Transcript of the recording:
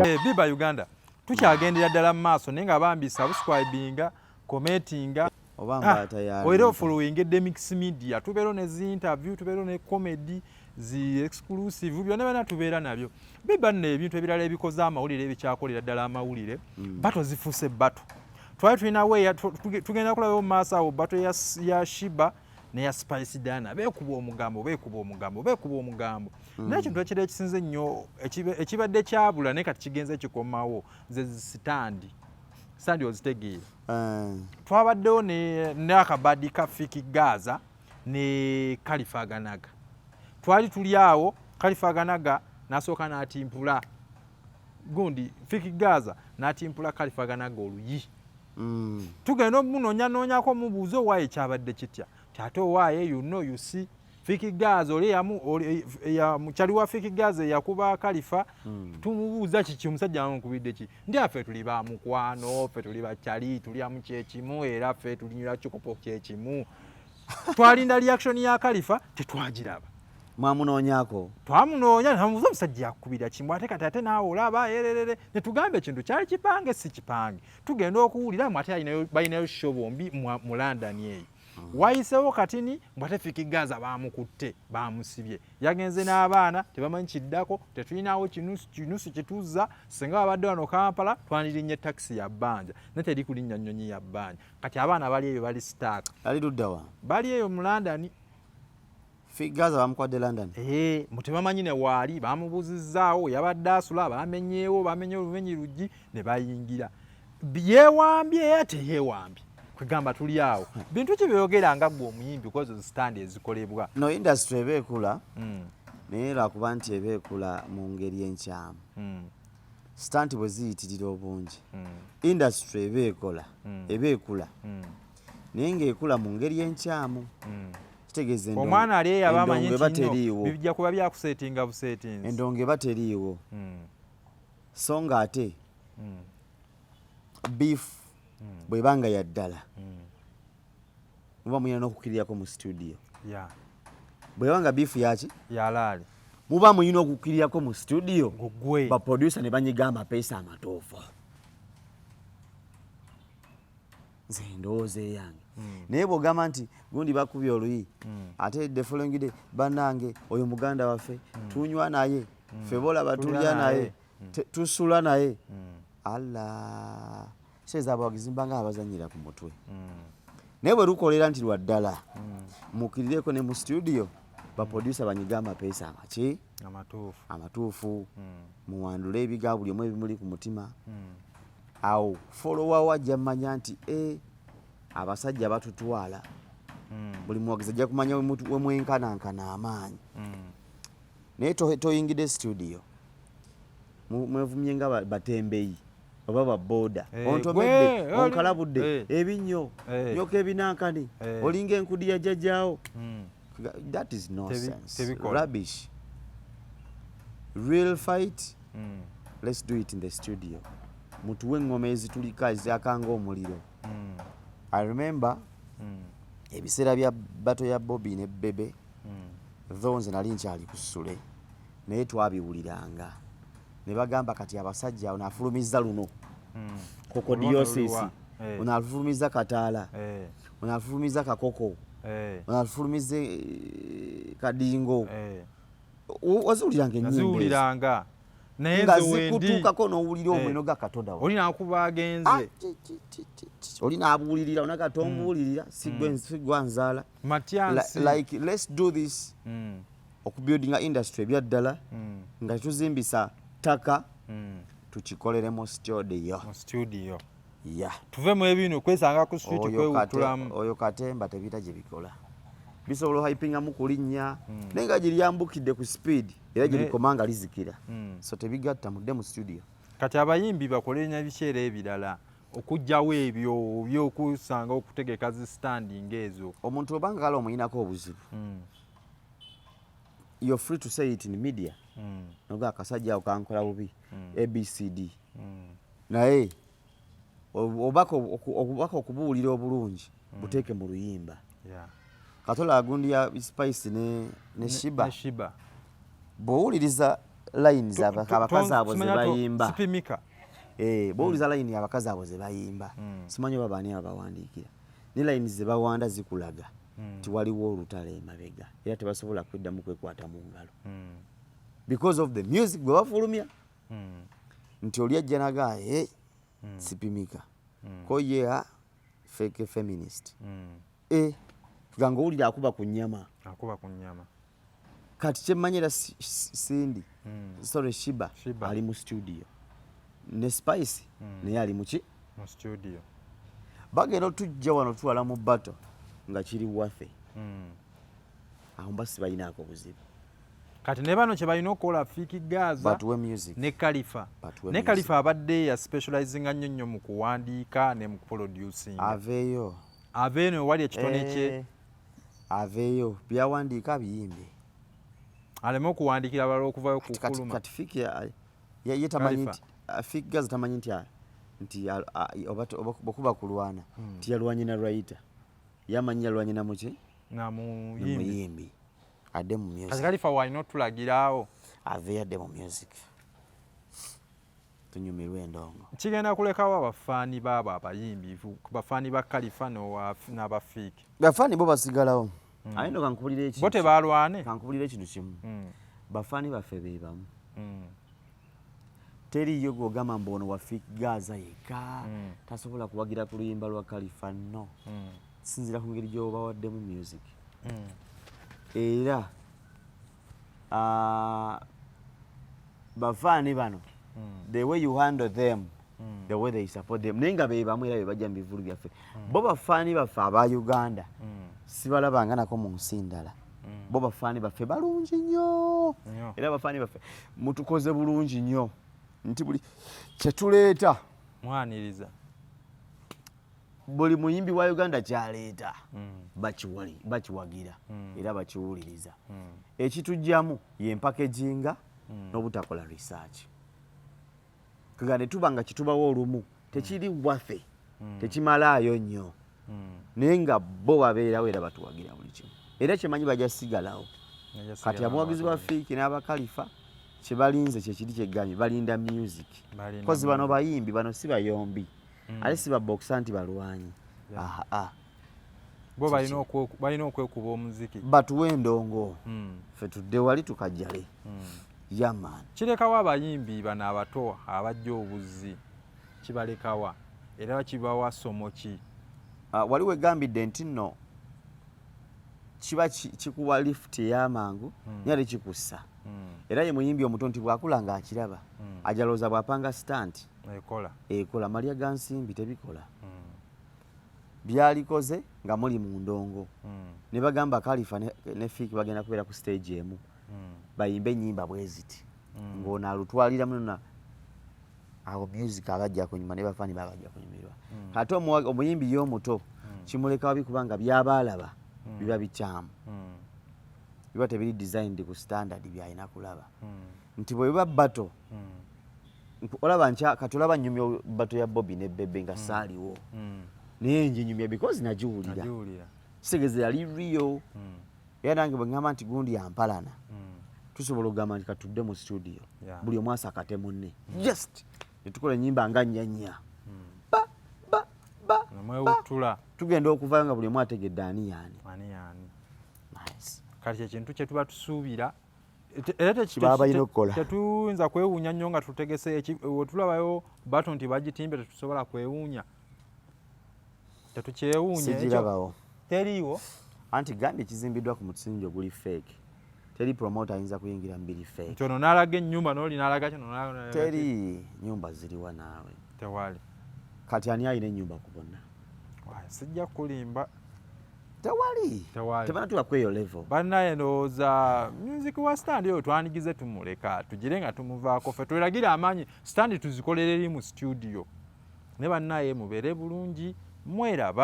Biba Uganda tukyagendera ddala mu maaso naye nga bambi subscribinga commentinga obanga tayari oira following Demix Media tubeero ne zi interview tubeero ne comedy zi exclusive byonna bana tubeera nabyo biba ne ebintu ebirala ebikoze amawulire ebikyakolera ddala amawulire bato zifuuse bato twali tulina we tugenda kulaba mu maaso awo bato ya Shiba ne ya Spice Dana beekuba omugambo naye ekintu ekirala ekisinze ennyo ekibadde kyabula naye kati kigenze kikomawo ze sitandi ozitegeera twabaddewo n'akabadi ka Fiki Gaza ne Khalifa Ganaga twali tuli awo Khalifa Ganaga n'asooka n'atimpula gundi Fiki Gaza n'atimpula Khalifa Ganaga oluyi tugenda omunoonyanoonyako mubuuze owaaye kyabadde kitya ate owaaye you see Fiki Gaza oli mukyali wa Fiki Gaza yakuba Khalifa tumubuuza kiki omusajja amukubidde ki ndi affe tuli ba mukwano ffe tuli bakyali tulya mu kyekimu era ffe tulinywa kikopo kyekimu twalinda reaction ya Khalifa tetwagiraba mwamunoonyako twamunoonya namubuuza omusajja yakubira kimu ate kati ate naawe olaba ererere ne tugambe ekintu kyali kipange si kipange tugenda okuwulira mu ate balinayo show bombi mu London eyo wayisewo katini mbwate Fiki Gaza bamukutte bamusibye yagenze n'abaana tebamanyi kiddako tetulinawo kinusu kituza singa babadde wano Kampala twandirinnye taxi ya bbanja ne teri kulinnya nnyonyi ya bbanja kati abaana bali eyo bali stack ali luddawa bali eyo mu London Fiki Gaza bamukwadde London mutebamanyi ne waali bamubuuzizzaawo yabadde asula bamenyeewo bamenye oluvenyi luggi ne bayingira yeewambye teyeewambye kwegamba tuli awo bintu ki byogera nga gwe omuyimbi kozo stand ezikolebwa no industry ebeekula naye lwakuba nti ebeekula mu ngeri enkyamu stand bwe ziyitirira obungi industry ebeekula naye ng'ekula mu ngeri enkyamu kitegeeza omwana ali eyaba amanyi nti bijja kuba byakuseetinga buseetinzi endongo eba teriiwo so nga ate beef bwebanga ya ddala muba muyina n'okukkirirako mu studio bwebanga biifu yaki yalaali muba muyina okukkirirako mu studio baproducer ne banyiga amapeesa amatuufu nze ndowooza eyange naye bw'ogamba nti gundi bakubye oluyi ate the following day bannange oyo muganda waffe tunywa naye ffe bolaba tulya naye tusula naye alla seza abawagizi mbanga abazanyira ku mutwe naye bwe lukolera nti lwa ddala mukkirireko ne mu studio baproducer banyiga amapeesa amaki amatuufu muwandule ebiga buli omu ebimuli ku mutima awo followa wajja mmanya nti abasajja batutwala buli muwagizi ajja kumanya we mwenkanankana amaanyi naye toyingidde studio mwevumye nga batembeyi oba baboda ontomedde onkalabudde ebinnyo nyoka ebinankani olinga enkudi ya jjajjaawo that is nonsense rubbish real fight let's do it in the studio mutuwe engoma ezitulika ezyakanga omuliro I remember ebiseera bya bato ya Bobby ne Bebe though nze nali nkyali ku ssule naye twabiwuliranga ne bagamba kati abasajja onaafulumizza luno kokodiosisi onaafulumizza Kataala onaafulumizza Kakoko onaafulumizza Kadingo waziwuliranga ennyimba naye nga zikutuukako n'owulira omweno ga Katonda oli nakuba agenze oli n'abuulirira onakati omubuulirira sigwa nzaala like let's do this okubuildinga industry ebya ddala nga tuzimbisa ttaka tukikolere mu studio tuve mu ebino kwesanga ku street kwewutulamu oyo katemba tebita gye bikola bisobola ohypingamu kulinnya naye nga giryambukidde ku speed era gye likomanga lizikira so tebigatta mudde mu studio kati abayimbi bakolenya biseera ebirala okugjawo ebyo byokusanga okutegeka zi standing ezo omuntu obanga kale omuyinako obuzibu you're free to say it in media noga akasajja awo kankola bubi ABCD naye obubaka okubuwulira obulungi buteeke mu luyimba Katola agundi ya Spice ne Shiba bw'owuliriza lines abakazi abo ze bayimba sipimika bowuliza line abakazi abo ze bayimba simanyi oba baani abawandiikira ne lines ze bawanda zikulaga nti waliwo olutalo emabega era tebasobola kweddamu kwekwata mu ngalo because of the music gwe bafulumya nti oli ajja nagaaye sipimika ko ye fake feminist tuganga owulira akuba ku nnyama kati kyemmanyira Cindy sorry Shiba ali mu studio ne Spice naye ali mu studio bagenda tujja wano tuwala mu bato nga kiri waffe aho mbasi balinaako buzibu kati ne bano kye balina okukola Fiki Gaza ne Khalifa abadde ya specializinga nnyo mu kuwandiika ne mu kuproducing aveeyo wali ekitone kye aveeyo byawandiika biyimbe aleme okuwandiikira abalala okuvayo ku kuluma kati Fiki ye tamanyi nti Fiki Gaza tamanyi nti bwekuba kulwana nti yalwanye na writer yamanyi yalwanye na muki na muyimbi adde mu music Khalifa walina otulagiraawo aveeyo adde mu music tunyumirwe endongo kigenda kulekawo abafaani baabo abayimbi bafaani ba Khalifa n'abafiki bafaani bo basigalawo ayino kankubulira ekintu bo tebalwane kankubulira ekintu kimu bafaani baffe be bamu teriyo gwogamba mbu ono wa Fiki Gaza yekka tasobola kuwagira ku luyimba lwa Khalifa no sinzira ku ngeri gy'oba waddemu music era bafaani bano the way you handle them the way they support them naye nga be bamu era be bajja mu bivulu byaffe bo bafaani baffe aba Uganda sibalabanga nako mu nsi ndala bo bafaani baffe balungi nnyo era bafaani baffe mutukoze bulungi nnyo nti buli kyetuleeta mwaniriza buli muyimbi wa Uganda kyaleeta bakiwagira era bakiwuliriza ekitujjamu ye mpakeginga n'obutakola research kagane tuba nga kitubawo olumu tekiri waffe tekimalaayo nnyo naye nga bo babeerawo era batuwagira buli kimu era kyemanyi bajja sigalawo kati abawagizi ba Fiki n'aba Khalifa kyebalinze kyekiri kyegambye balinda music kozi bano bayimbi bano si bayombi ale si babokisa nti balwanyi bo balina okwekuba omuziki batuwe endongo ffe tudde wali tukajjale yaman kirekawo abayimbi bano abato abajja obuzzi kibalekawa era kibawa somo ki wali wegambidde nti nno kiba kikuwa lift ey'amangu nyali kikussa era ye muyimbi omuto nti bwakula ng'akiraba ajalooza bw'apanga stand ekola malya ga nsimbi tebikola byalikoze nga muli mu ndongo ne bagamba Khalifa ne Fiki bagenda kubeera ku stage emu bayimbe ennyimba bwe ziti ng'ono alutwalira muno awo music abajja kunyuma ne bafaani babajja kunyumirwa ate omuyimbi ye omuto kimulekawo bikuba nga byabaalaba biba bikyamu biba tebiri designed ku standard byalina kulaba nti bwe biba bato olaba kati olaba nnyumya bato ya Bobby ne Bebe nga saaliwo naye njinyumya because nagiwulira kisegeze yali rio era nange bwe ngamba nti gundi yampalana tusobola okugamba nti katudde mu studio buli omu asakate munne just netukola ennyimba nga nnyanya tugenda okuvayo nga buli omu ategedde ani yaani kati kyekintu kye tuba tusuubira tetuyinza kwewuunya nnyo nga tutegese wetulabayo bato nti bagitimbe tetusobola kwewuunya tetukyewuunya ekyo teriiwo anti gambye ekizimbiddwa ku musingi oguli fake teri promoter ayinza kuyingira mbiri fake nti ono n'alaga ennyumba n'oli n'alaga kino teri nyumba ziriwa naawe tewali kati ani alina ennyumba ku bonna sijja kulimba tewali tebanatuuka ku eyo level bannaye ndowooza music wa stand oyo twanigize tumuleka tugire nga tumuvaako ffe tweragira amaanyi stand tuzikolere eri mu studio ne bannaye mubeere bulungi mweraba